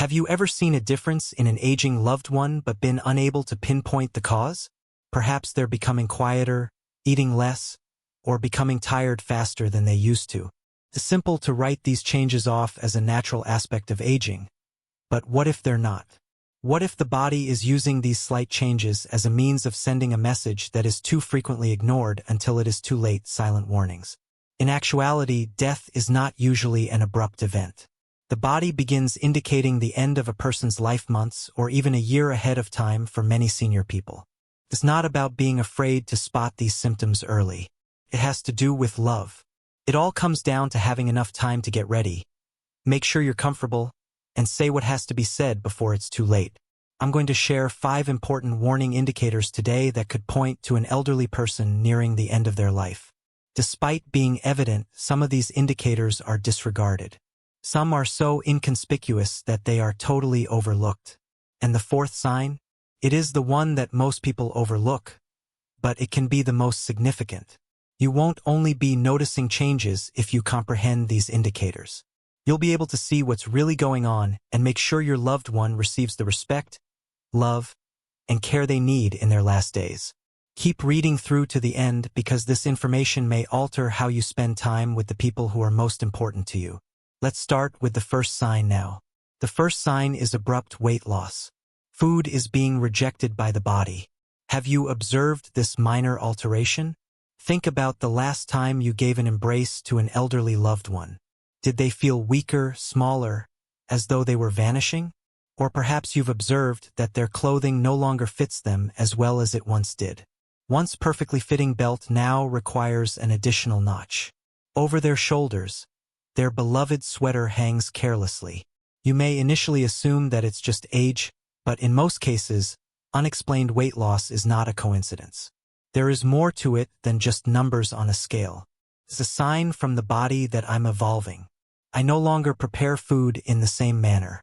Have you ever seen a difference in an aging loved one but been unable to pinpoint the cause? Perhaps they're becoming quieter, eating less, or becoming tired faster than they used to. It's simple to write these changes off as a natural aspect of aging. But what if they're not? What if the body is using these slight changes as a means of sending a message that is too frequently ignored until it is too late? Silent warnings. In actuality, death is not usually an abrupt event. The body begins indicating the end of a person's life months or even a year ahead of time for many senior people. It's not about being afraid to spot these symptoms early. It has to do with love. It all comes down to having enough time to get ready. Make sure you're comfortable, and say what has to be said before it's too late. I'm going to share 5 important warning indicators today that could point to an elderly person nearing the end of their life. Despite being evident, some of these indicators are disregarded. Some are so inconspicuous that they are totally overlooked. And the 4th sign? It is the one that most people overlook, but it can be the most significant. You won't only be noticing changes if you comprehend these indicators. You'll be able to see what's really going on and make sure your loved one receives the respect, love, and care they need in their last days. Keep reading through to the end because this information may alter how you spend time with the people who are most important to you. Let's start with the first sign now. The first sign is abrupt weight loss. Food is being rejected by the body. Have you observed this minor alteration? Think about the last time you gave an embrace to an elderly loved one. Did they feel weaker, smaller, as though they were vanishing? Or perhaps you've observed that their clothing no longer fits them as well as it once did. Once perfectly fitting belt now requires an additional notch. Over their shoulders, their beloved sweater hangs carelessly. You may initially assume that it's just age, but in most cases, unexplained weight loss is not a coincidence. There is more to it than just numbers on a scale. It's a sign from the body that I'm evolving. I no longer prepare food in the same manner.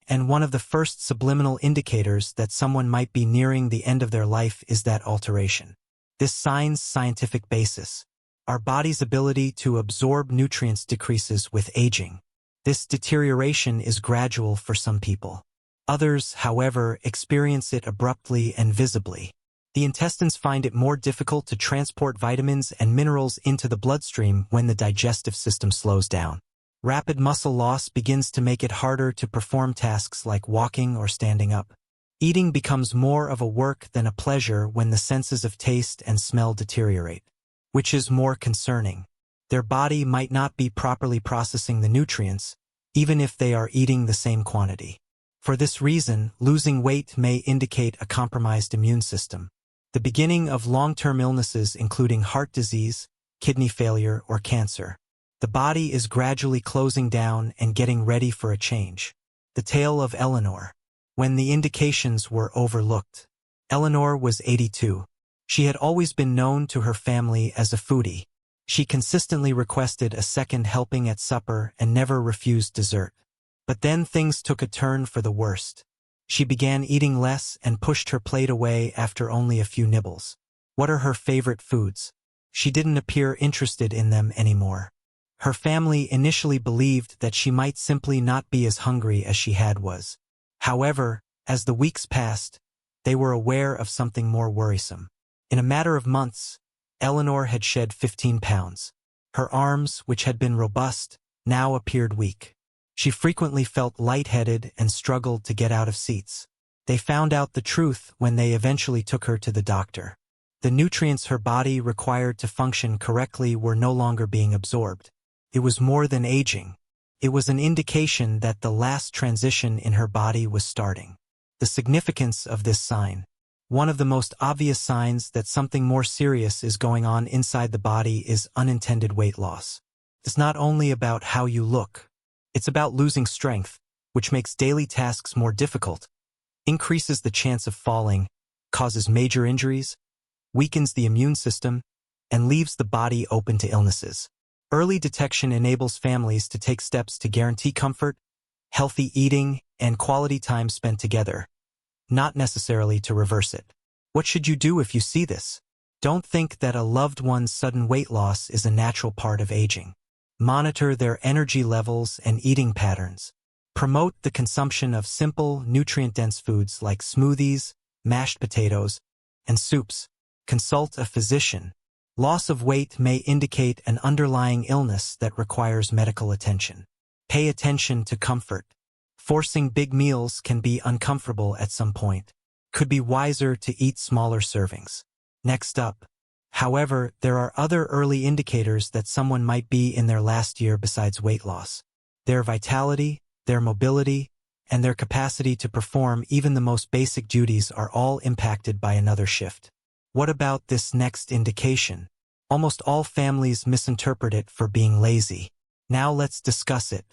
And one of the first subliminal indicators that someone might be nearing the end of their life is that alteration. This sign's scientific basis. Our body's ability to absorb nutrients decreases with aging. This deterioration is gradual for some people. Others, however, experience it abruptly and visibly. The intestines find it more difficult to transport vitamins and minerals into the bloodstream when the digestive system slows down. Rapid muscle loss begins to make it harder to perform tasks like walking or standing up. Eating becomes more of a work than a pleasure when the senses of taste and smell deteriorate. Which is more concerning? Their body might not be properly processing the nutrients, even if they are eating the same quantity. For this reason, losing weight may indicate a compromised immune system. The beginning of long-term illnesses including heart disease, kidney failure, or cancer. The body is gradually closing down and getting ready for a change. The tale of Eleanor. When the indications were overlooked. Eleanor was 82. She had always been known to her family as a foodie. She consistently requested a second helping at supper and never refused dessert. But then things took a turn for the worst. She began eating less and pushed her plate away after only a few nibbles. What are her favorite foods? She didn't appear interested in them anymore. Her family initially believed that she might simply not be as hungry as she was. However, as the weeks passed, they were aware of something more worrisome. In a matter of months, Eleanor had shed 15 pounds. Her arms, which had been robust, now appeared weak. She frequently felt lightheaded and struggled to get out of seats. They found out the truth when they eventually took her to the doctor. The nutrients her body required to function correctly were no longer being absorbed. It was more than aging. It was an indication that the last transition in her body was starting. The significance of this sign. One of the most obvious signs that something more serious is going on inside the body is unintended weight loss. It's not only about how you look. It's about losing strength, which makes daily tasks more difficult, increases the chance of falling, causes major injuries, weakens the immune system, and leaves the body open to illnesses. Early detection enables families to take steps to guarantee comfort, healthy eating, and quality time spent together, not necessarily to reverse it. What should you do if you see this? Don't think that a loved one's sudden weight loss is a natural part of aging. Monitor their energy levels and eating patterns. Promote the consumption of simple, nutrient-dense foods like smoothies, mashed potatoes, and soups. Consult a physician. Loss of weight may indicate an underlying illness that requires medical attention. Pay attention to comfort. Forcing big meals can be uncomfortable at some point. Could be wiser to eat smaller servings. Next up. However, there are other early indicators that someone might be in their last year besides weight loss. Their vitality, their mobility, and their capacity to perform even the most basic duties are all impacted by another shift. What about this next indication? Almost all families misinterpret it for being lazy. Now let's discuss it.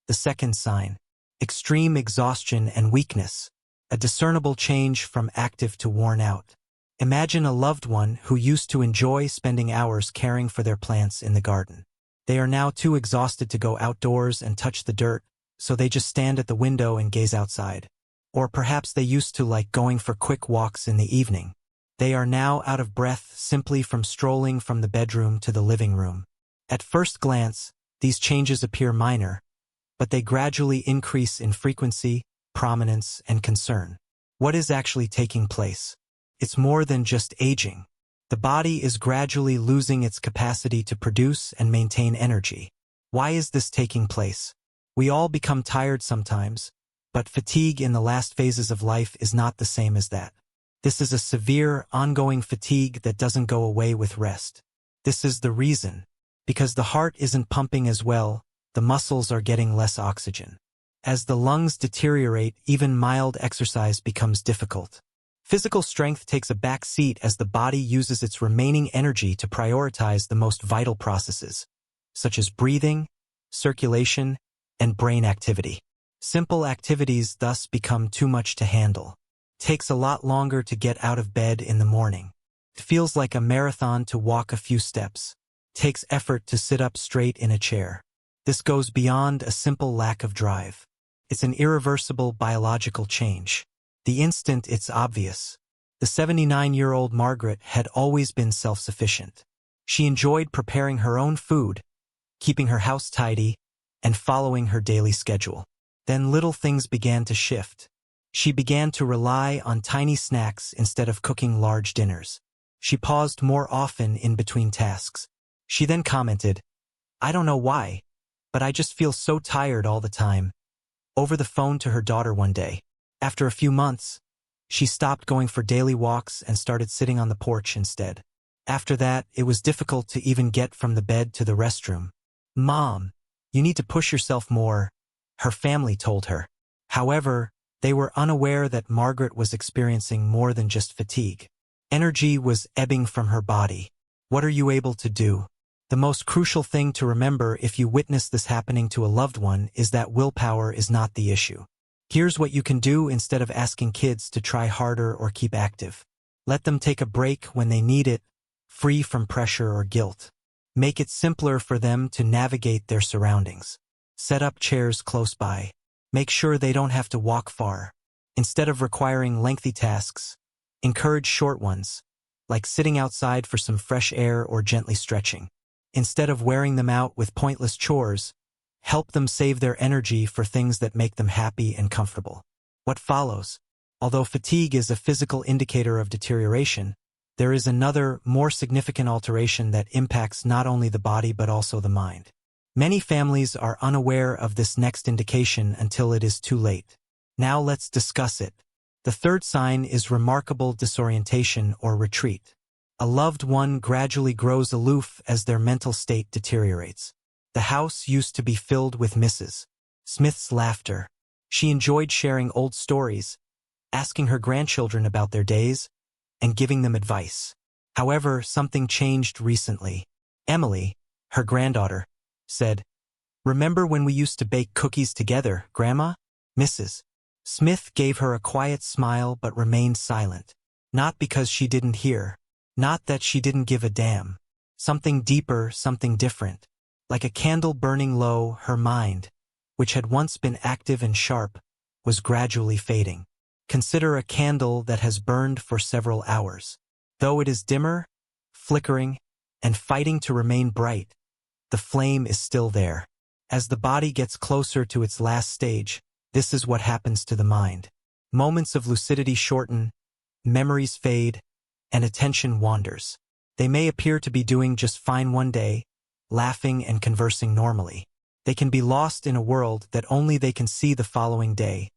The second sign. Extreme exhaustion and weakness. A discernible change from active to worn out. Imagine a loved one who used to enjoy spending hours caring for their plants in the garden. They are now too exhausted to go outdoors and touch the dirt, so they just stand at the window and gaze outside. Or perhaps they used to like going for quick walks in the evening. They are now out of breath simply from strolling from the bedroom to the living room. At first glance, these changes appear minor, but they gradually increase in frequency, prominence, and concern. What is actually taking place? It's more than just aging. The body is gradually losing its capacity to produce and maintain energy. Why is this taking place? We all become tired sometimes, but fatigue in the last phases of life is not the same as that. This is a severe, ongoing fatigue that doesn't go away with rest. This is the reason. Because the heart isn't pumping as well, the muscles are getting less oxygen. As the lungs deteriorate, even mild exercise becomes difficult. Physical strength takes a back seat as the body uses its remaining energy to prioritize the most vital processes, such as breathing, circulation, and brain activity. Simple activities thus become too much to handle. Takes a lot longer to get out of bed in the morning. It feels like a marathon to walk a few steps. Takes effort to sit up straight in a chair. This goes beyond a simple lack of drive. It's an irreversible biological change. The instant it's obvious. The 79-year-old Margaret had always been self-sufficient. She enjoyed preparing her own food, keeping her house tidy, and following her daily schedule. Then little things began to shift. She began to rely on tiny snacks instead of cooking large dinners. She paused more often in between tasks. She then commented, "I don't know why, but I just feel so tired all the time," over the phone to her daughter one day. After a few months, she stopped going for daily walks and started sitting on the porch instead. After that, it was difficult to even get from the bed to the restroom. "Mom, you need to push yourself more," her family told her. However, they were unaware that Margaret was experiencing more than just fatigue. Energy was ebbing from her body. What are you able to do? The most crucial thing to remember if you witness this happening to a loved one is that willpower is not the issue. Here's what you can do instead of asking kids to try harder or keep active. Let them take a break when they need it, free from pressure or guilt. Make it simpler for them to navigate their surroundings. Set up chairs close by. Make sure they don't have to walk far. Instead of requiring lengthy tasks, encourage short ones, like sitting outside for some fresh air or gently stretching. Instead of wearing them out with pointless chores, help them save their energy for things that make them happy and comfortable. What follows? Although fatigue is a physical indicator of deterioration, there is another, more significant alteration that impacts not only the body but also the mind. Many families are unaware of this next indication until it is too late. Now let's discuss it. The third sign is remarkable disorientation or retreat. A loved one gradually grows aloof as their mental state deteriorates. The house used to be filled with Mrs. Smith's laughter. She enjoyed sharing old stories, asking her grandchildren about their days, and giving them advice. However, something changed recently. Emily, her granddaughter, said, "Remember when we used to bake cookies together, Grandma?" Mrs. Smith gave her a quiet smile but remained silent. Not because she didn't hear. Not that she didn't give a damn. Something deeper, something different. Like a candle burning low, her mind, which had once been active and sharp, was gradually fading. Consider a candle that has burned for several hours. Though it is dimmer, flickering, and fighting to remain bright, the flame is still there. As the body gets closer to its last stage, This is what happens to the mind. Moments of lucidity shorten, memories fade, and attention wanders. They may appear to be doing just fine one day, laughing and conversing normally. They can be lost in a world that only they can see the following day,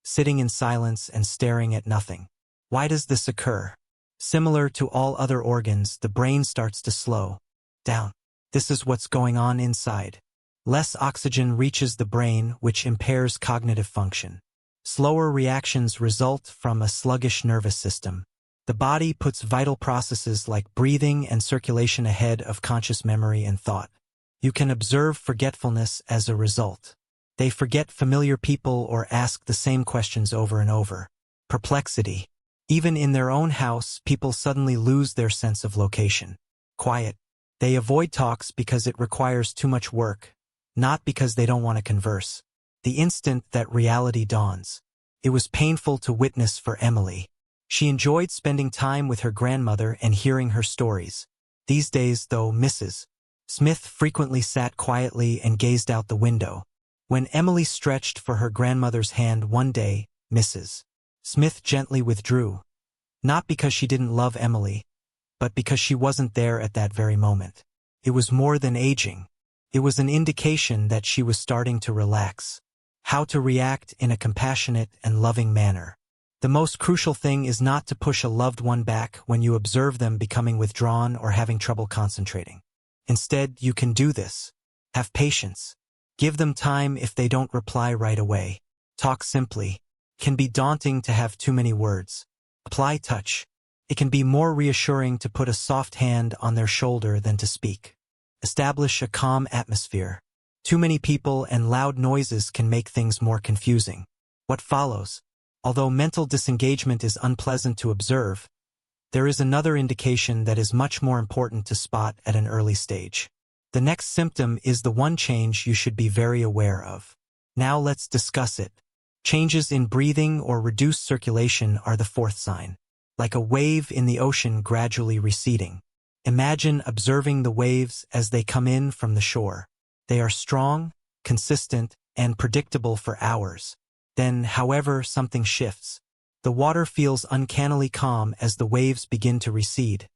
sitting in silence and staring at nothing. Why does this occur? Similar to all other organs, the brain starts to slow down. This is what's going on inside. Less oxygen reaches the brain, which impairs cognitive function. Slower reactions result from a sluggish nervous system. The body puts vital processes like breathing and circulation ahead of conscious memory and thought. You can observe forgetfulness as a result. They forget familiar people or ask the same questions over and over. Perplexity. Even in their own house, people suddenly lose their sense of location. Quiet. They avoid talks because it requires too much work, not because they don't want to converse. The instant that reality dawns. It was painful to witness for Emily. She enjoyed spending time with her grandmother and hearing her stories. These days, though, Mrs. Smith frequently sat quietly and gazed out the window. When Emily stretched for her grandmother's hand one day, Mrs. Smith gently withdrew. Not because she didn't love Emily, but because she wasn't there at that very moment. It was more than aging. It was an indication that she was starting to relax. How to react in a compassionate and loving manner. The most crucial thing is not to push a loved one back when you observe them becoming withdrawn or having trouble concentrating. Instead, you can do this. Have patience. Give them time if they don't reply right away. Talk simply. It can be daunting to have too many words. Apply touch. It can be more reassuring to put a soft hand on their shoulder than to speak. Establish a calm atmosphere. Too many people and loud noises can make things more confusing. What follows? Although mental disengagement is unpleasant to observe, there is another indication that is much more important to spot at an early stage. The next symptom is the one change you should be very aware of. Now let's discuss it. Changes in breathing or reduced circulation are the fourth sign. Like a wave in the ocean gradually receding. Imagine observing the waves as they come in from the shore. They are strong, consistent, and predictable for hours. Then, however, something shifts. The water feels uncannily calm as the waves begin to recede,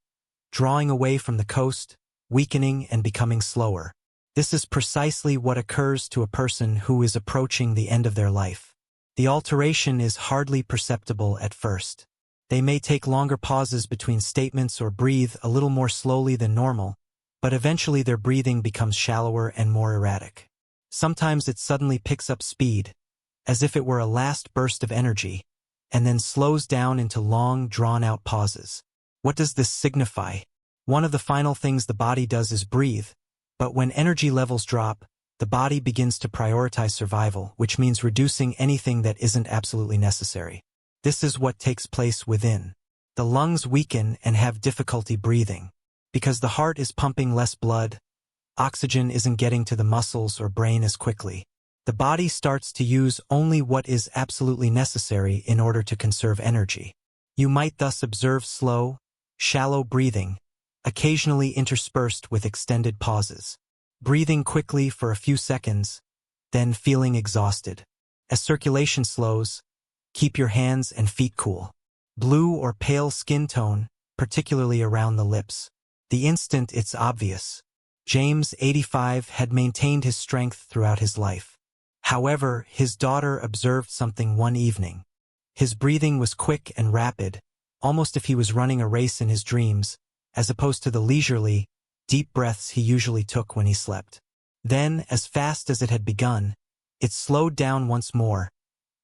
drawing away from the coast, weakening and becoming slower. This is precisely what occurs to a person who is approaching the end of their life. The alteration is hardly perceptible at first. They may take longer pauses between statements or breathe a little more slowly than normal, but eventually their breathing becomes shallower and more erratic. Sometimes it suddenly picks up speed, as if it were a last burst of energy, and then slows down into long, drawn-out pauses. What does this signify? One of the final things the body does is breathe, but when energy levels drop, the body begins to prioritize survival, which means reducing anything that isn't absolutely necessary. This is what takes place within. The lungs weaken and have difficulty breathing. Because the heart is pumping less blood, oxygen isn't getting to the muscles or brain as quickly. The body starts to use only what is absolutely necessary in order to conserve energy. You might thus observe slow, shallow breathing, occasionally interspersed with extended pauses. Breathing quickly for a few seconds, then feeling exhausted. As circulation slows, keep your hands and feet cool. Blue or pale skin tone, particularly around the lips. The instant it's obvious. James, 85, had maintained his strength throughout his life. However, his daughter observed something one evening. His breathing was quick and rapid, almost if he was running a race in his dreams, as opposed to the leisurely, deep breaths he usually took when he slept. Then, as fast as it had begun, it slowed down once more,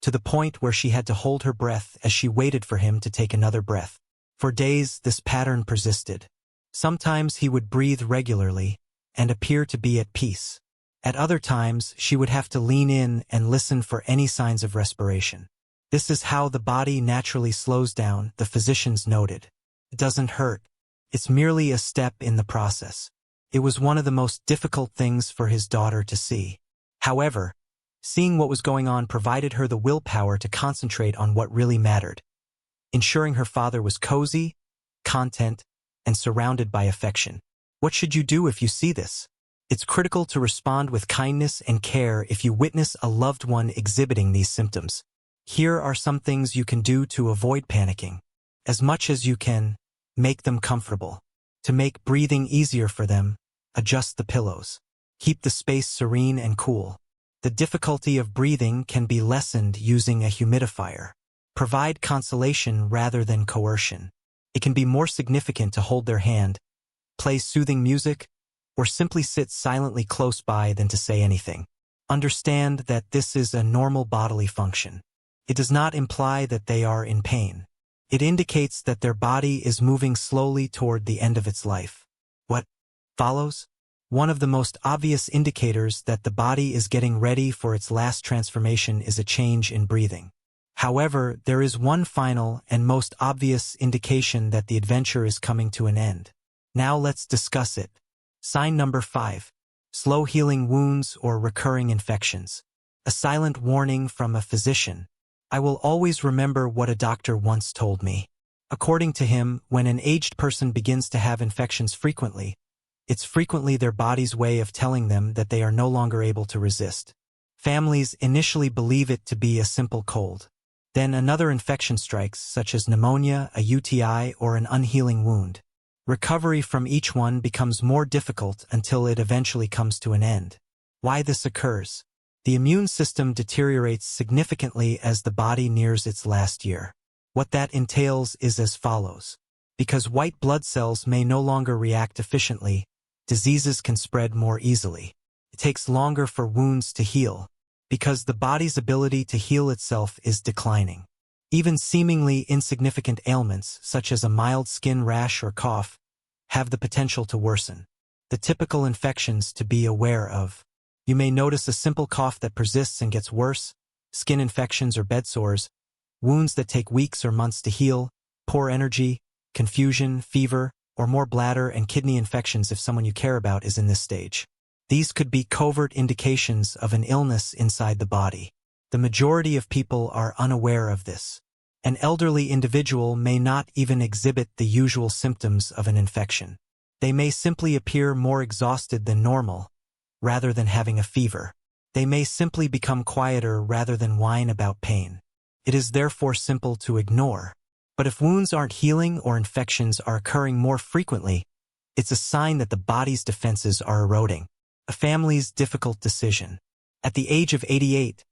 to the point where she had to hold her breath as she waited for him to take another breath. For days, this pattern persisted. Sometimes he would breathe regularly and appear to be at peace. At other times, she would have to lean in and listen for any signs of respiration. This is how the body naturally slows down, the physicians noted. It doesn't hurt. It's merely a step in the process. It was one of the most difficult things for his daughter to see. However, seeing what was going on provided her the willpower to concentrate on what really mattered, ensuring her father was cozy, content, and surrounded by affection. What should you do if you see this? It's critical to respond with kindness and care if you witness a loved one exhibiting these symptoms. Here are some things you can do to avoid panicking. As much as you can, make them comfortable. To make breathing easier for them, adjust the pillows. Keep the space serene and cool. The difficulty of breathing can be lessened using a humidifier. Provide consolation rather than coercion. It can be more significant to hold their hand, play soothing music, or simply sit silently close by than to say anything. Understand that this is a normal bodily function. It does not imply that they are in pain. It indicates that their body is moving slowly toward the end of its life. What follows? One of the most obvious indicators that the body is getting ready for its last transformation is a change in breathing. However, there is one final and most obvious indication that the adventure is coming to an end. Now let's discuss it. Sign number 5. Slow healing wounds or recurring infections. A silent warning from a physician. I will always remember what a doctor once told me. According to him, when an aged person begins to have infections frequently, it's frequently their body's way of telling them that they are no longer able to resist. Families initially believe it to be a simple cold. Then another infection strikes, such as pneumonia, a UTI, or an unhealing wound. Recovery from each one becomes more difficult until it eventually comes to an end. Why this occurs? The immune system deteriorates significantly as the body nears its last year. What that entails is as follows. Because white blood cells may no longer react efficiently, diseases can spread more easily. It takes longer for wounds to heal, because the body's ability to heal itself is declining. Even seemingly insignificant ailments, such as a mild skin rash or cough, have the potential to worsen. The typical infections to be aware of. You may notice a simple cough that persists and gets worse, skin infections or bed sores, wounds that take weeks or months to heal, poor energy, confusion, fever, or more bladder and kidney infections if someone you care about is in this stage. These could be covert indications of an illness inside the body. The majority of people are unaware of this. An elderly individual may not even exhibit the usual symptoms of an infection. They may simply appear more exhausted than normal, rather than having a fever. They may simply become quieter rather than whine about pain. It is therefore simple to ignore. But if wounds aren't healing or infections are occurring more frequently, it's a sign that the body's defenses are eroding. A family's difficult decision. At the age of 88,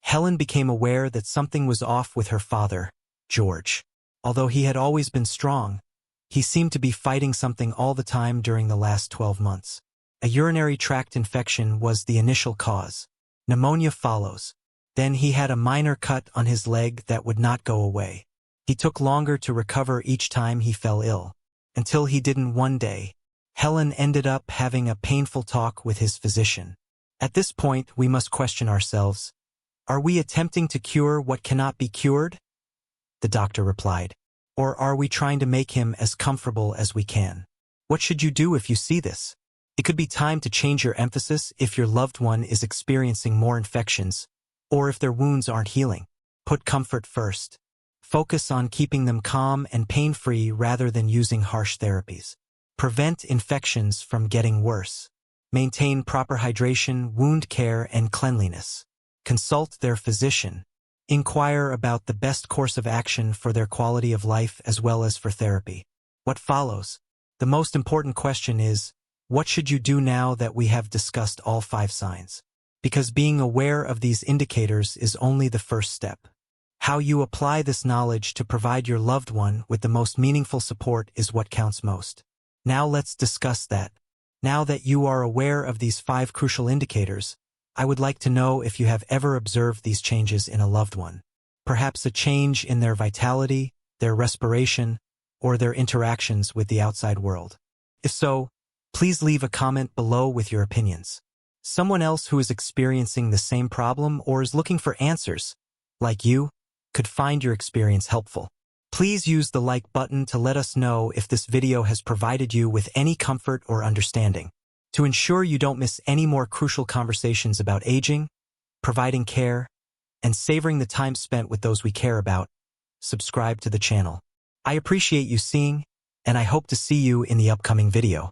Helen became aware that something was off with her father, George. Although he had always been strong, he seemed to be fighting something all the time during the last 12 months. A urinary tract infection was the initial cause. Pneumonia follows. Then he had a minor cut on his leg that would not go away. He took longer to recover each time he fell ill, until he didn't one day. Helen ended up having a painful talk with his physician. At this point, we must question ourselves. Are we attempting to cure what cannot be cured? The doctor replied. Or are we trying to make him as comfortable as we can? What should you do if you see this? It could be time to change your emphasis if your loved one is experiencing more infections, or if their wounds aren't healing. Put comfort first. Focus on keeping them calm and pain-free rather than using harsh therapies. Prevent infections from getting worse. Maintain proper hydration, wound care, and cleanliness. Consult their physician. Inquire about the best course of action for their quality of life as well as for therapy. What follows? The most important question is, what should you do now that we have discussed all 5 signs? Because being aware of these indicators is only the first step. How you apply this knowledge to provide your loved one with the most meaningful support is what counts most. Now let's discuss that. Now that you are aware of these 5 crucial indicators, I would like to know if you have ever observed these changes in a loved one. Perhaps a change in their vitality, their respiration, or their interactions with the outside world. If so, please leave a comment below with your opinions. Someone else who is experiencing the same problem or is looking for answers, like you, could find your experience helpful. Please use the like button to let us know if this video has provided you with any comfort or understanding. To ensure you don't miss any more crucial conversations about aging, providing care, and savoring the time spent with those we care about, subscribe to the channel. I appreciate you seeing, and I hope to see you in the upcoming video.